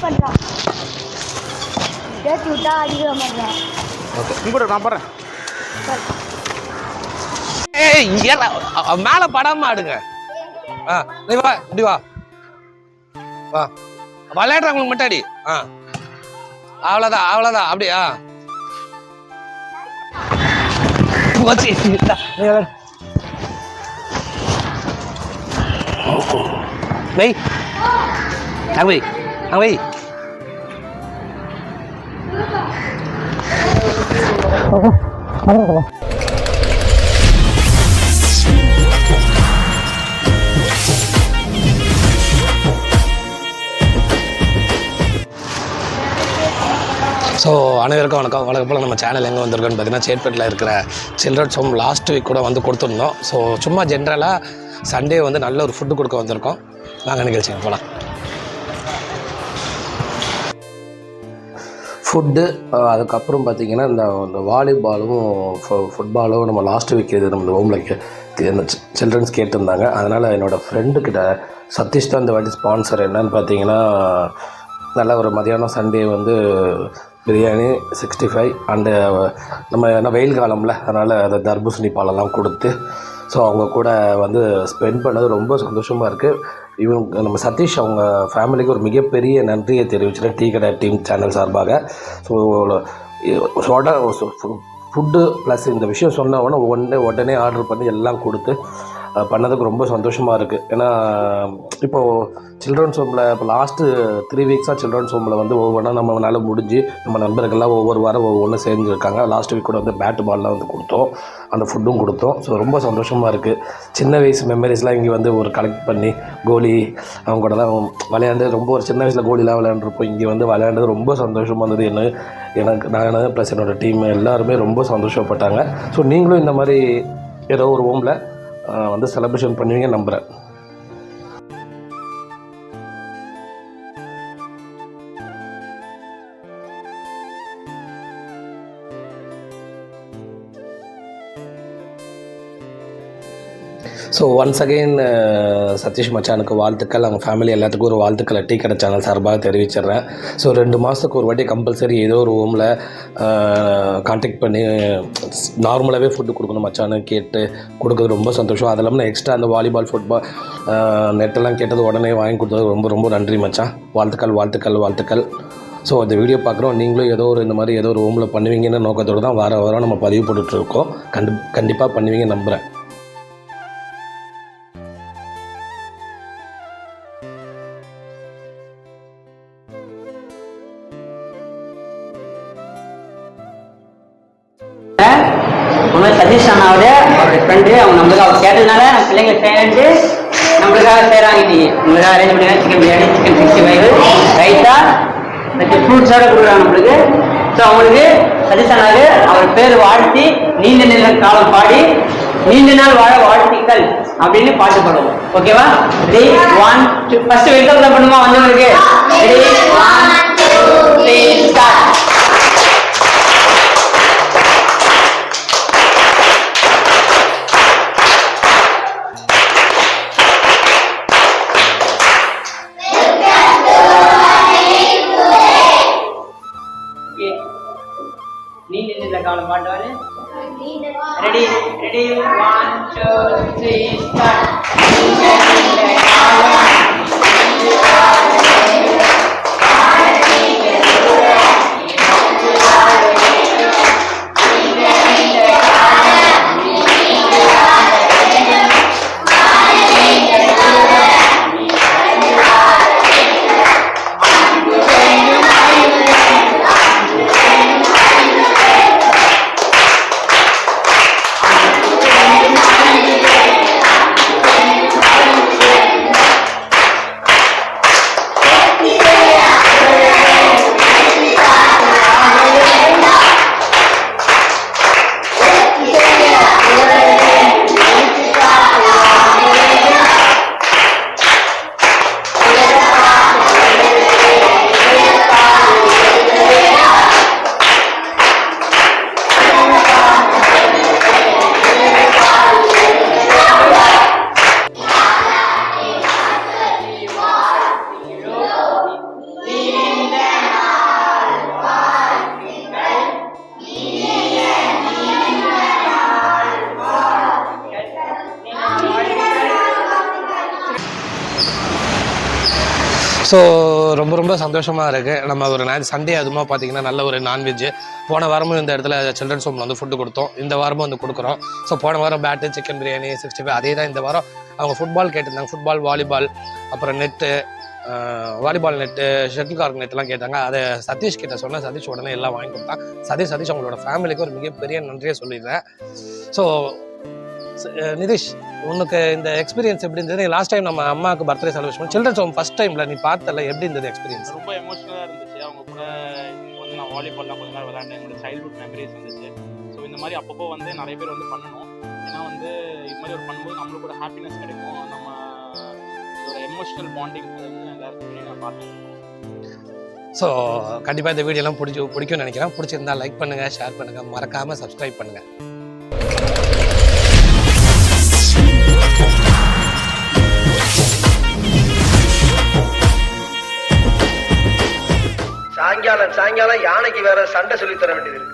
பண்ணுறான் ஏற்றி விட்டா அடிக்கிற மாதிரிதான். ஓகே இங்கூட நான் போகிறேன். ஏய் மேலே படாம ஆடுங்க. நீ வா இப்படி வா வா விளையாடுறவங்களுக்கு மட்டும் அடி. அவ்வளோதான் அவ்வளோதான் அப்படியா வெய் அங்க வை அங்க வை. ஸோ அனைவருக்கும் வணக்கம். வணக்கம் போல் நம்ம சேனல் எங்கே வந்திருக்கோன்னு பார்த்தீங்கன்னா சேட்பேட்டில் இருக்கிற சில்ட்ரன்ஸ் ஹோம் லாஸ்ட் வீக் கூட வந்து கொடுத்துருந்தோம். ஸோ சும்மா ஜென்ரலாக சண்டே வந்து நல்ல ஒரு ஃபுட்டு கொடுக்க வந்திருக்கோம். நாங்கள் நிகழ்ச்சிங்க போகலாம். ஃபுட்டு அதுக்கப்புறம் பார்த்திங்கன்னா இந்த வாலிபாலும் ஃபுட்பாலும் நம்ம லாஸ்ட் வீக் இது நம்ம ஹோமில் இந்த சில்ட்ரன்ஸ் கேட்டிருந்தாங்க. அதனால் என்னோடய ஃப்ரெண்டுக்கிட்ட சதீஷ் தான் இந்த வாட்டி ஸ்பான்சர். என்னன்னு பார்த்தீங்கன்னா நல்ல ஒரு மதியானம் சண்டே வந்து பிரியாணி 65 அண்டு நம்ம என்ன வெயில் காலம்ல அதனால் அதை தர்பூசணி பாலெல்லாம் கொடுத்து ஸோ அவங்க கூட வந்து ஸ்பெண்ட் பண்ணது ரொம்ப சந்தோஷமாக இருக்குது. இவங்க நம்ம சதீஷ் அவங்க ஃபேமிலிக்கு ஒரு மிகப்பெரிய நன்றியை தெரிவிச்சிட்டேன் டீ கடை டீம் சேனல் சார்பாக. ஸோ ஃபுட்டு ப்ளஸ் இந்த விஷயம் சொன்னவொன்னே உடனே ஆர்டர் பண்ணி எல்லாம் கொடுத்து பண்ணதுக்கு ரொம்ப சந்தோஷமாக இருக்குது. ஏன்னா இப்போது சில்ட்ரன்ஸ் ஹோமில் இப்போ லாஸ்ட்டு 3 வீக்ஸாக சில்ட்ரன்ஸ் ஹோமில் வந்து ஒவ்வொன்றா நம்மளால் முடிஞ்சு நம்ம நண்பர்கள்லாம் ஒவ்வொரு வாரம் ஒவ்வொன்று செஞ்சுருக்காங்க. லாஸ்ட் வீக் கூட வந்து பேட்டு பால்லாம் வந்து கொடுத்தோம், அந்த ஃபுட்டும் கொடுத்தோம். ஸோ ரொம்ப சந்தோஷமாக இருக்குது. சின்ன வயசு மெமரிஸ்லாம் இங்கே வந்து ஒரு கலெக்ட் பண்ணி கோலி அவங்க கூட தான் விளையாண்டு ரொம்ப ஒரு சின்ன வயசில் கோலிலாம் விளையாண்டுருப்போம். இங்கே வந்து விளையாண்டது ரொம்ப சந்தோஷமாக இருந்தது. எனக்கு நான் ப்ளஸ் என்னோடய டீம் எல்லாருமே ரொம்ப சந்தோஷப்பட்டாங்க. ஸோ நீங்களும் இந்த மாதிரி ஏதோ ஒரு ஹோமில் வந்து செலிப்ரேஷன் பண்ணுவீங்க நம்புகிறேன். ஸோ ஒன்ஸ் அகெயின் சதீஷ் மச்சானுக்கு வாழ்த்துக்கள், அவங்க ஃபேமிலி எல்லாத்துக்கும் ஒரு வாழ்த்துக்களை டீ கடை சேனல் சார்பாக தெரிவிச்சிடுறேன். ஸோ 2 மாதத்துக்கு ஒரு வாட்டி கம்பல்சரி ஏதோ ஒரு ஹோமில் கான்டாக்ட் பண்ணி நார்மலாகவே ஃபுட்டு கொடுக்கணும் மச்சானு கேட்டு கொடுக்குறது ரொம்ப சந்தோஷம். அது இல்லாமல் எக்ஸ்ட்ரா அந்த வாலிபால் ஃபுட்பால் நெட்டெல்லாம் கேட்டது உடனே வாங்கி கொடுத்தது ரொம்ப ரொம்ப நன்றி மச்சான். வாழ்த்துக்கள் வாழ்த்துக்கள் வாழ்த்துக்கள். ஸோ அந்த வீடியோ பார்க்குறோம், நீங்களும் ஏதோ ஒரு இந்த மாதிரி ஏதோ ஒரு ஹோமில் பண்ணுவீங்கன்னு நோக்கத்தோடு தான் வாரம் நம்ம பதிவு போட்டுட்ருக்கோம். கண்டிப்பாக பண்ணுவீங்க நம்புகிறேன். சதீஷ் அண்ணாவுடைய அவருடைய ஃப்ரெண்டு அவங்க நம்மளுக்கு அவர் கேட்டதுனால பிள்ளைங்க சேர்ந்து நம்மளுக்காக செய்கிறாங்க. இன்னைக்கு உங்களுக்காக அரேஞ்ச் பண்ணி சிக்கன் பிரியாணி, சிக்கன் 65, ரைத்தா, ஃப்ரூட்ஸோட கொடுக்குறாங்க நம்மளுக்கு. ஸோ அவங்களுக்கு சதீஷ் அண்ணாவுக்கு அவர் பேர் வாழ்த்தி நீண்ட நில காலம் பாடி நீண்ட நாள் வாழ வாழ்த்திகள் அப்படின்னு பாட்டு பாடுவோம். ஓகேவா? ரெடி 1 2 ஃபர்ஸ்ட் வெல்கம் தான் பண்ணுமா வந்தவங்களுக்கு. Ready 1 2 3 start. காலம் பாட்டுவாரு. Ready ready 1 2 3 start. ஸோ ரொம்ப ரொம்ப சந்தோஷமாக இருக்குது. நம்ம ஒரு சண்டே அதுமா பார்த்தீங்கன்னா நல்ல ஒரு நான்வெஜ்ஜு. போன வாரமும் இந்த இடத்துல சில்ட்ரன்ஸ் ஹோமில் வந்து ஃபுட்டு கொடுத்தோம், இந்த வாரமும் வந்து கொடுக்குறோம். ஸோ போன வாரம் பேட்டு, சிக்கன் பிரியாணி, 65 அதே தான் இந்த வாரம். அவங்க ஃபுட்பால் கேட்டிருந்தாங்க, ஃபுட்பால், வாலிபால், அப்புறம் net, volleyball net, shuttle cork நெட்லாம் கேட்டாங்க. அதை சதீஷ் கிட்ட சொன்னேன். சதீஷ் உடனே எல்லாம் வாங்கி கொடுத்தான். சதீஷ் அவங்களோட ஃபேமிலிக்கு ஒரு மிகப்பெரிய நன்றியை சொல்லிடுறேன். ஸோ நிதிஷ், உனக்கு இந்த எக்ஸ்பீரியன்ஸ் எப்படி இருந்தது? லாஸ்ட் டைம் நம்ம அம்மாவுக்கு birthday celebration children's home first டைமில் நீ பார்த்தல, எப்படி இருந்தது எக்ஸ்பீரியன்ஸ்? ரொம்ப எமோஷனலாக இருந்துச்சு. அவங்க கூட வந்து நான் வாலிபால்லாம் கொஞ்ச நேரம் விளையாண்டேன். என்னோட சைல்ட்ஹுட் மெமரிஸ் இருந்துச்சு. ஸோ இந்த மாதிரி அப்பப்போ வந்து நிறைய பேர் வந்து பண்ணணும். ஏன்னா வந்து இது மாதிரி ஒரு பண்ணும்போது நம்மளுக்கு ஒரு ஹாப்பினஸ் கிடைக்கும். நம்ம ஒரு எமோஷனல் பாண்டிங் அது வந்து எல்லாருக்கும் நான் பார்த்தேன். ஸோ கண்டிப்பாக இந்த வீடியோலாம் பிடிக்கும்னு நினைக்கிறேன். பிடிச்சிருந்தா லைக் பண்ணுங்கள், ஷேர் பண்ணுங்கள், மறக்காமல் சப்ஸ்கிரைப் பண்ணுங்கள். சாயங்காலம் யானைக்கு வேற சண்டை சொல்லி தர வேண்டியது இருக்கு.